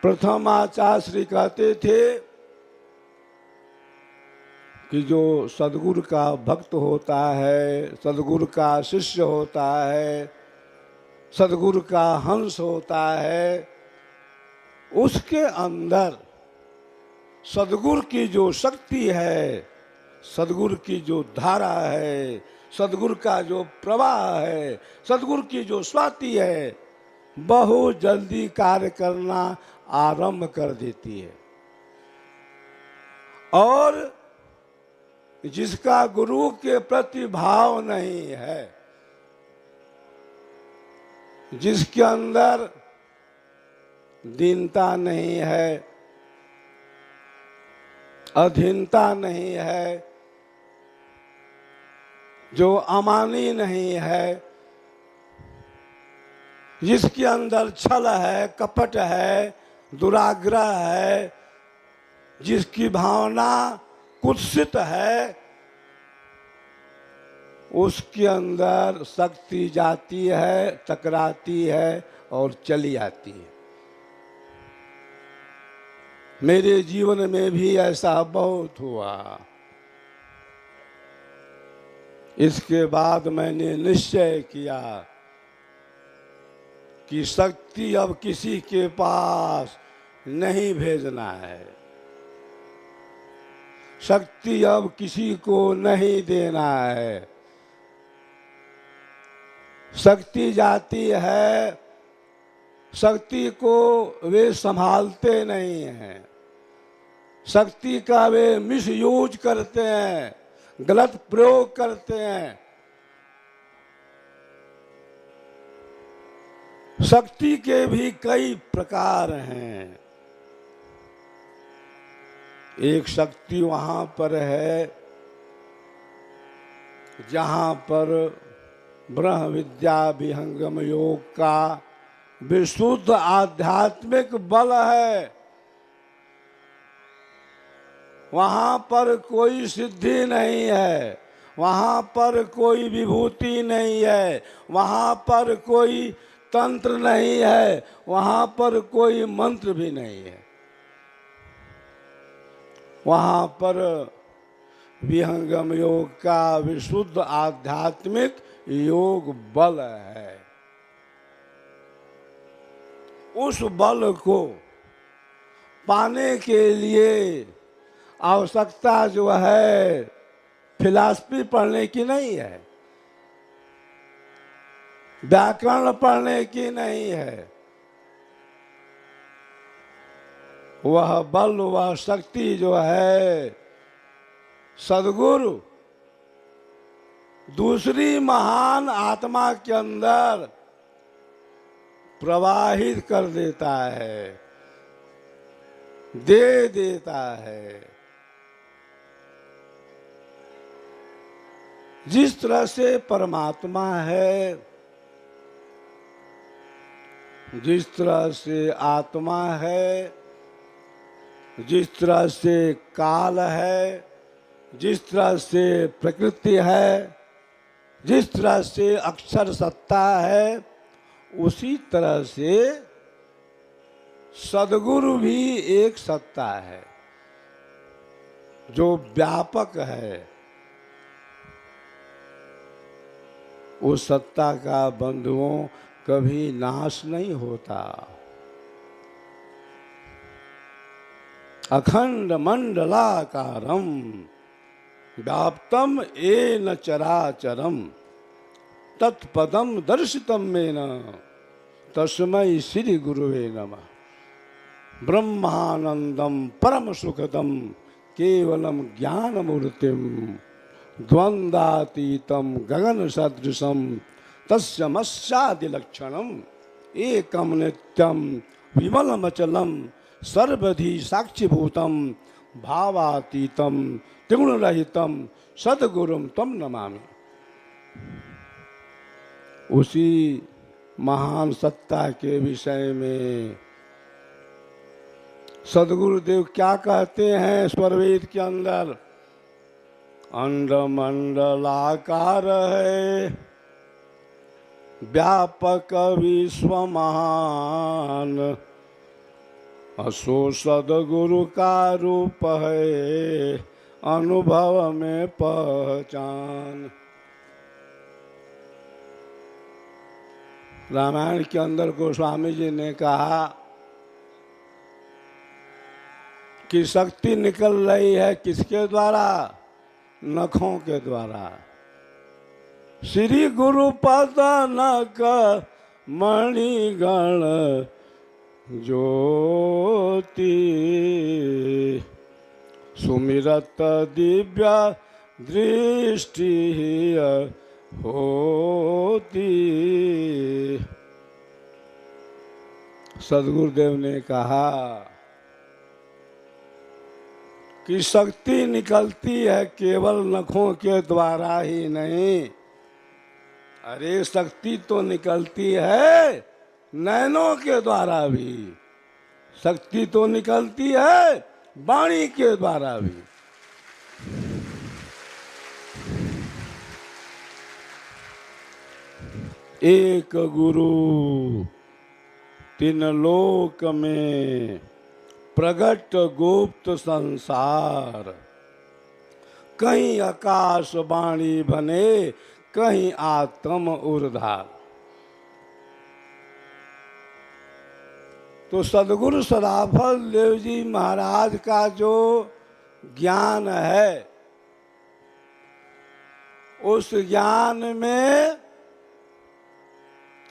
प्रथम आचार्य श्री कहते थे कि जो सदगुरु का भक्त होता है, सदगुरु का शिष्य होता है, सदगुरु का हंस होता है, उसके अंदर सदगुरु की जो शक्ति है, सदगुरु की जो धारा है, सदगुरु का जो प्रवाह है, सदगुरु की जो स्वाति है, बहुत जल्दी कार्य करना आरंभ कर देती है। और जिसका गुरु के प्रति भाव नहीं है, जिसके अंदर दीनता नहीं है, अधीनता नहीं है, जो अमानी नहीं है, जिसके अंदर छल है, कपट है, दुराग्रह है, जिसकी भावना कुत्सित है, उसके अंदर शक्ति जाती है, टकराती है और चली आती है। मेरे जीवन में भी ऐसा बहुत हुआ। इसके बाद मैंने निश्चय किया कि शक्ति अब किसी के पास नहीं भेजना है, शक्ति अब किसी को नहीं देना है। शक्ति जाती है, शक्ति को वे संभालते नहीं हैं, शक्ति का वे मिसयूज करते हैं, गलत प्रयोग करते हैं। शक्ति के भी कई प्रकार हैं। एक शक्ति वहां पर है जहां पर ब्रह्म विद्या विहंगम योग का विशुद्ध आध्यात्मिक बल है। वहां पर कोई सिद्धि नहीं है, वहां पर कोई विभूति नहीं है, वहां पर कोई तंत्र नहीं है, वहां पर कोई मंत्र भी नहीं है। वहां पर विहंगम योग का विशुद्ध आध्यात्मिक योग बल है। उस बल को पाने के लिए आवश्यकता जो है फिलॉसफी पढ़ने की नहीं है, व्याकरण पढ़ने की नहीं है। वह बल, वह शक्ति जो है सदगुरु दूसरी महान आत्मा के अंदर प्रवाहित कर देता है, दे देता है। जिस तरह से परमात्मा है, जिस तरह से आत्मा है, जिस तरह से काल है, जिस तरह से प्रकृति है, जिस तरह से अक्षर सत्ता है, उसी तरह से सदगुरु भी एक सत्ता है जो व्यापक है। उस सत्ता का बंधुओं कभी नाश नहीं होता। अखंड मंडलाकारम व्याप्तम येन चराचरम तत्पदम दर्शितम मेन तस्मै श्री गुरुवे नमः। ब्रह्मानंदम परम सुखदम केवलम ज्ञानमूर्तिम द्वंद्वातीतम गगन सदृशम तस्मस्यादि लक्षणम एकम नित्यम विमलमचलम सर्वधि साक्षीभूतम भावातीतम त्रिगुण रहितम सद्गुरुम तम नमामि। उसी महान सत्ता के विषय में सदगुरुदेव क्या कहते हैं स्वरवेद के अंदर? अंड मंडलाकार है, व्यापक विश्व महान, असो सदगुरु का रूप है, अनुभव में पहचान। रामायण के अंदर गोस्वामी जी ने कहा कि शक्ति निकल रही है किसके द्वारा? नखों के द्वारा। श्री गुरु पद नख मणिगण ज्योति, सुमिरत दिव्य दृष्टि होती। सदगुरुदेव ने कहा कि शक्ति निकलती है केवल नखों के द्वारा ही नहीं, अरे शक्ति तो निकलती है नैनों के द्वारा भी, शक्ति तो निकलती है वाणी के द्वारा भी। एक गुरु तीन लोक में प्रगट गुप्त संसार, कहीं आकाश वाणी बने कहीं आत्म ऊर्धार। तो सदगुरु सदाफल देव जी महाराज का जो ज्ञान है, उस ज्ञान में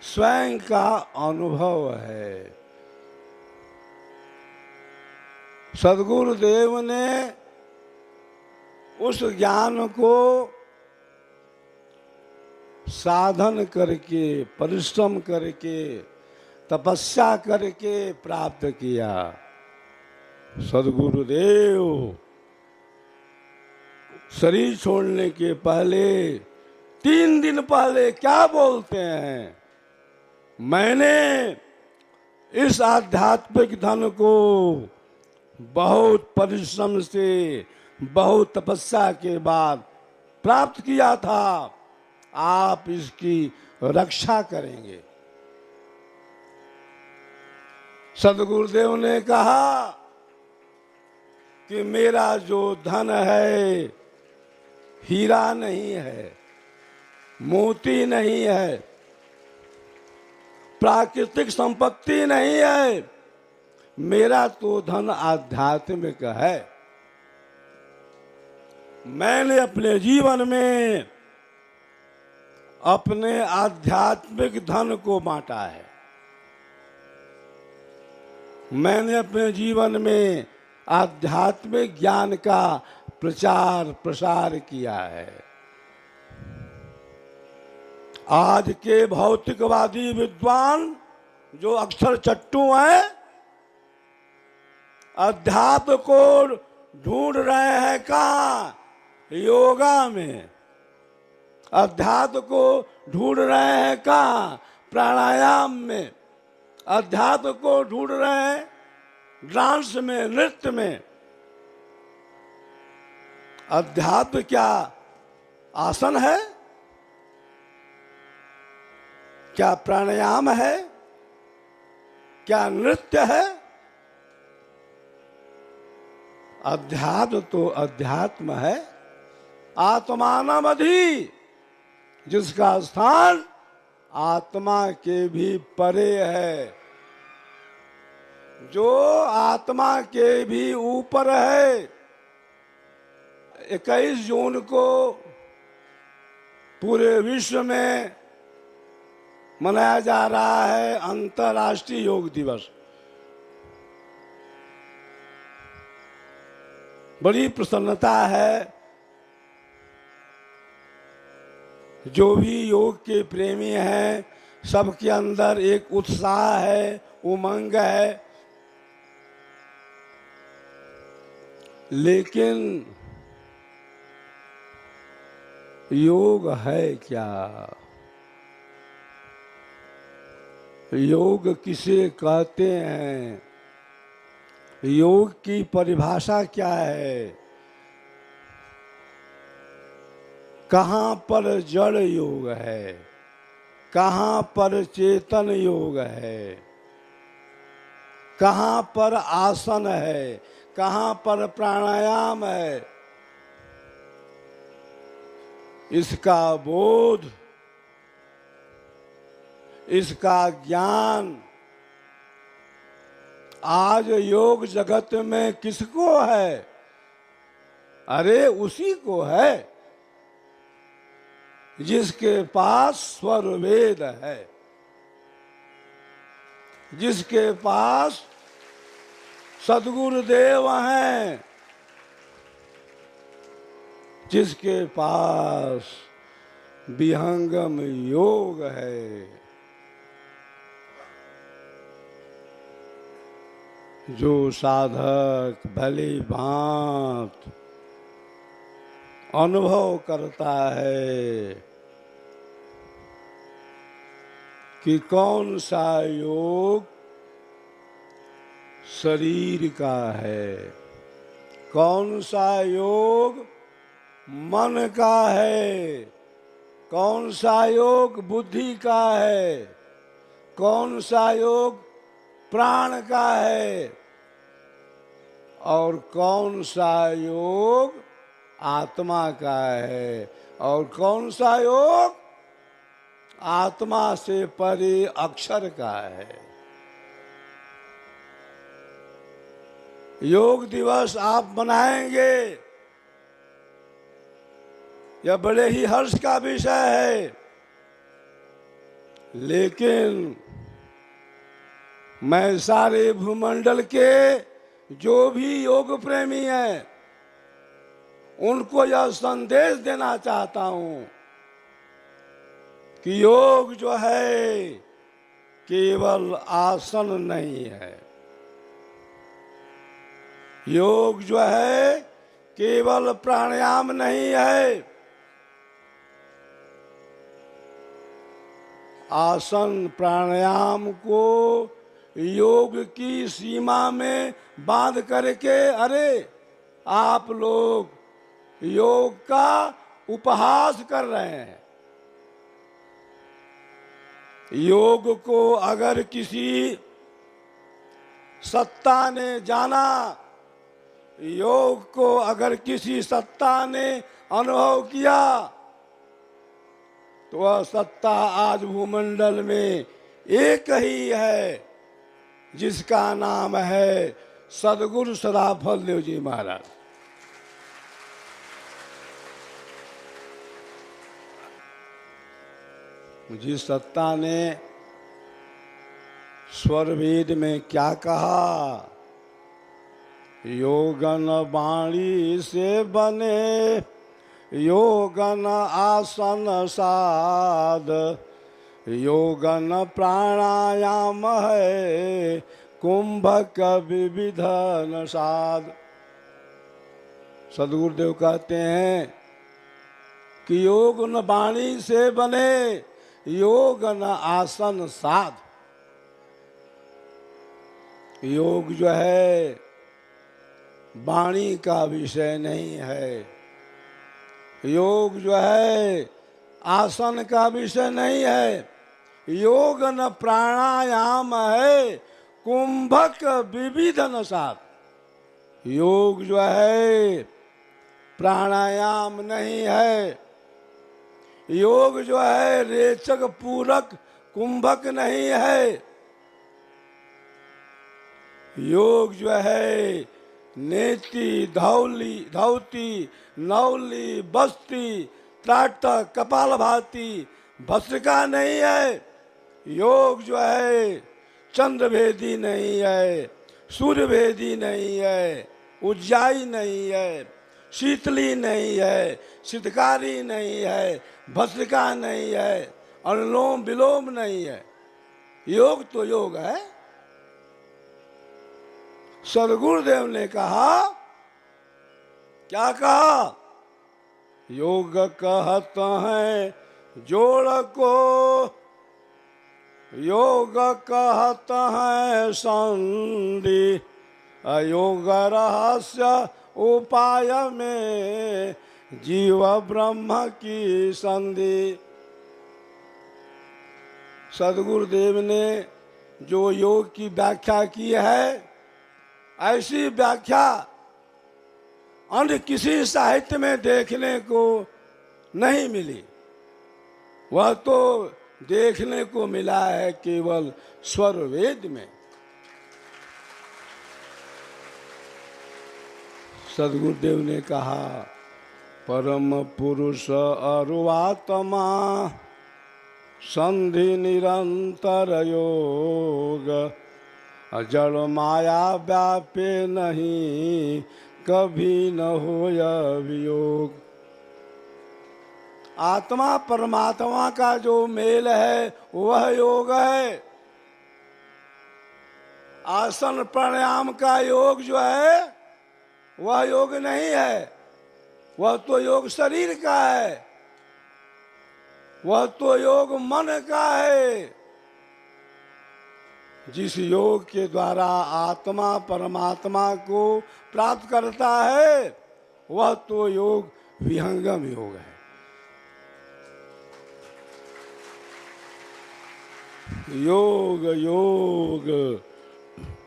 स्वयं का अनुभव है। सदगुरुदेव ने उस ज्ञान को साधन करके, परिश्रम करके, तपस्या करके प्राप्त किया। सदगुरुदेव शरीर छोड़ने के पहले 3 दिन पहले क्या बोलते हैं? मैंने इस आध्यात्मिक धन को बहुत परिश्रम से, बहुत तपस्या के बाद प्राप्त किया था, आप इसकी रक्षा करेंगे। सदगुरुदेव ने कहा कि मेरा जो धन है हीरा नहीं है, मोती नहीं है, प्राकृतिक संपत्ति नहीं है, मेरा तो धन आध्यात्मिक है। मैंने अपने जीवन में अपने आध्यात्मिक धन को बांटा है। मैंने अपने जीवन में आध्यात्मिक ज्ञान का प्रचार प्रसार किया है। आज के भौतिकवादी विद्वान जो अक्सर चट्टू हैं, अध्यात्म को ढूंढ रहे हैं कहाँ? योगा में। अध्यात्म को ढूंढ रहे हैं कहाँ? प्राणायाम में। अध्यात्म को ढूंढ रहे हैं डांस में, नृत्य में। अध्यात्म क्या आसन है? क्या प्राणायाम है? क्या नृत्य है? अध्यात्म तो अध्यात्म है, आत्मानमधि, जिसका स्थान आत्मा के भी परे है, जो आत्मा के भी ऊपर है। 21 जून को पूरे विश्व में मनाया जा रहा है अंतर्राष्ट्रीय योग दिवस। बड़ी प्रसन्नता है, जो भी योग के प्रेमी हैं सबके अंदर एक उत्साह है, उमंग है। लेकिन योग है क्या? योग किसे कहते हैं? योग की परिभाषा क्या है? कहाँ पर जड़ योग है, कहाँ पर चेतन योग है, कहाँ पर आसन है, कहाँ पर प्राणायाम है, इसका बोध, इसका ज्ञान आज योग जगत में किसको है? अरे उसी को है जिसके पास स्वर वेद है, जिसके पास सद्गुरुदेव हैं, जिसके पास विहंगम योग है, जो साधक भली भांत अनुभव करता है कि कौन सा योग शरीर का है, कौन सा योग मन का है, कौन सा योग बुद्धि का है, कौन सा योग प्राण का है, और कौन सा योग आत्मा का है, और कौन सा योग आत्मा से परे अक्षर का है। योग दिवस आप मनाएंगे, यह बड़े ही हर्ष का विषय है, लेकिन मैं सारे भूमंडल के जो भी योग प्रेमी हैं उनको यह संदेश देना चाहता हूं कि योग जो है केवल आसन नहीं है, योग जो है केवल प्राणायाम नहीं है। आसन प्राणायाम को योग की सीमा में बांध करके अरे आप लोग योग का उपहास कर रहे हैं। योग को अगर किसी सत्ता ने जाना, योग को अगर किसी सत्ता ने अनुभव किया, तो वह सत्ता आज भूमंडल में एक ही है, जिसका नाम है सद्गुरु सदाफल देव जी महाराज। जिस सत्ता ने स्वरवेद में क्या कहा, योगन वाणी से बने योगन आसन साध, योगन प्राणायाम है कुंभक विविधन साध। सदगुरुदेव कहते हैं कि योग न वाणी से बने, योग न आसन साध। योग जो है वाणी का विषय नहीं है, योग जो है आसन का विषय नहीं है, योग न प्राणायाम है कुंभक विविधन साध। योग जो है प्राणायाम नहीं है, योग जो है रेचक पूरक कुंभक नहीं है, योग जो है नेति धौली धौती नौली बस्ती त्राट कपाल भाती भस्त्रिका नहीं है। योग जो है चंद्रभेदी नहीं है, सूर्यभेदी नहीं है, उज्जाई नहीं है, शीतली नहीं है, शीतकारी नहीं है, भस्त्रिका नहीं है, अनुलोम विलोम नहीं है। योग तो योग है। सदगुरुदेव ने कहा, क्या कहा? योग कहत हैं जोड़ को, योग कहत हैं संधि, अयोग रहस्य उपाय में जीव ब्रह्म की संधि। सदगुरुदेव ने जो योग की व्याख्या की है, ऐसी व्याख्या अन्य किसी साहित्य में देखने को नहीं मिली। वह तो देखने को मिला है केवल स्वर वेद में। सदगुरुदेव ने कहा, परम पुरुष अरुआत्मा संधि निरंतर योग, जड़ माया व्यापे नहीं कभी न होय वियोग। आत्मा परमात्मा का जो मेल है वह योग है। आसन प्राणायाम का योग जो है वह योग नहीं है, वह तो योग शरीर का है, वह तो योग मन का है। जिस योग के द्वारा आत्मा परमात्मा को प्राप्त करता है वह तो योग विहंगम योग है। योग योग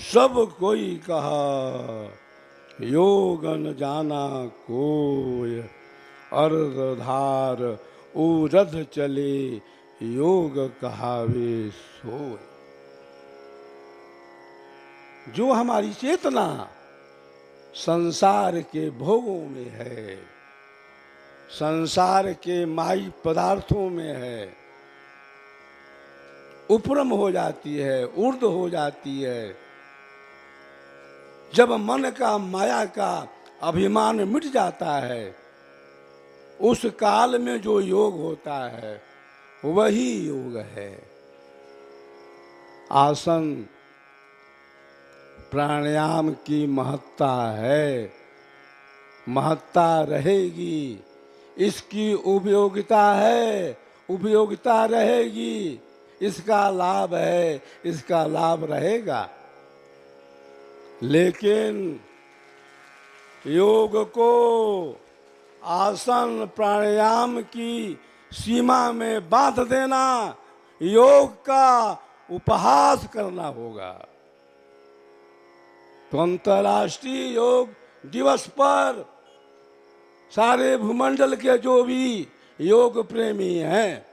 सब कोई कहा, योग न जाना कोय, अर्धधार उरध चले योग कहावे सोय। जो हमारी चेतना संसार के भोगों में है, संसार के माई पदार्थों में है, उपरम हो जाती है, ऊर्ध्व हो जाती है। जब मन का माया का अभिमान मिट जाता है, उस काल में जो योग होता है वही योग है। आसन प्राणायाम की महत्ता है, महत्ता रहेगी, इसकी उपयोगिता है, उपयोगिता रहेगी, इसका लाभ है, इसका लाभ रहेगा। लेकिन योग को आसन प्राणायाम की सीमा में बांध देना, योग का उपहास करना होगा। तो अंतर्राष्ट्रीय योग दिवस पर सारे भूमंडल के जो भी योग प्रेमी हैं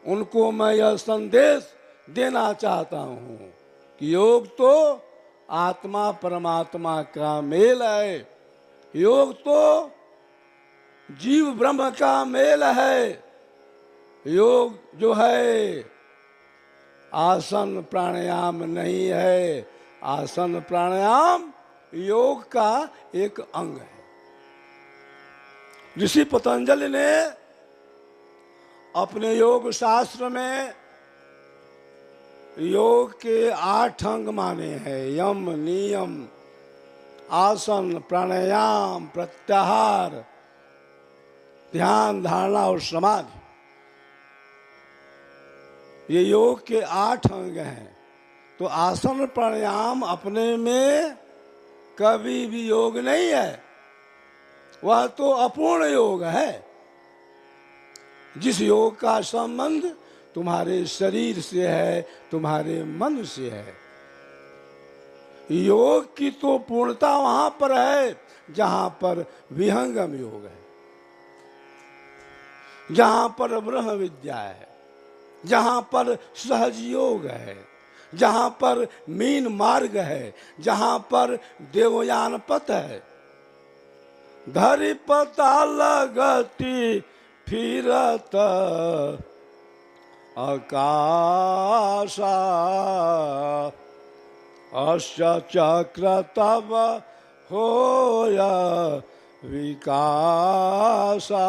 उनको मैं यह संदेश देना चाहता हूँ कि योग तो आत्मा परमात्मा का मेल है, योग तो जीव ब्रह्म का मेल है। योग जो है आसन प्राणायाम नहीं है, आसन प्राणायाम योग का एक अंग है। ऋषि पतंजलि ने अपने योग शास्त्र में योग के 8 अंग माने हैं, यम नियम आसन प्राणायाम प्रत्याहार ध्यान धारणा और समाधि। ये योग के 8 अंग हैं। तो आसन प्राणायाम अपने में कभी भी योग नहीं है, वह तो अपूर्ण योग है। जिस योग का संबंध तुम्हारे शरीर से है, तुम्हारे मन से है। योग की तो पूर्णता वहां पर है जहां पर विहंगम योग है, जहां पर ब्रह्म विद्या है, जहां पर सहज योग है, जहां पर मीन मार्ग है, जहां पर देवयान पथ है। धरि पताल गति फिरत आकाशा, अश्य चक्र तब होया विकासा।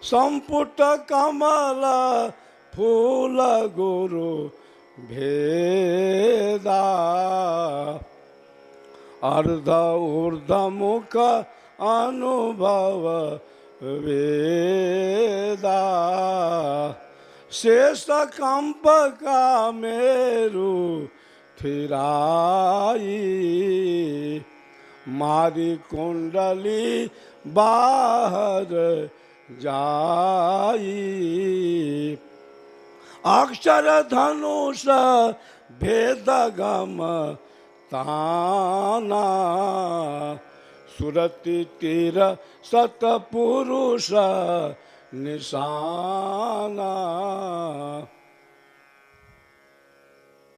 संपुट कमल फूल गुरु भेदा, अर्ध ऊर्ध मुख अनुभव वेदा। शेष कंप का मेरु थिराई, मारी कुंडली बाहर जाई। अक्षर धनुष भेद गम ताना सुरति तीर सतपुरुष निशाना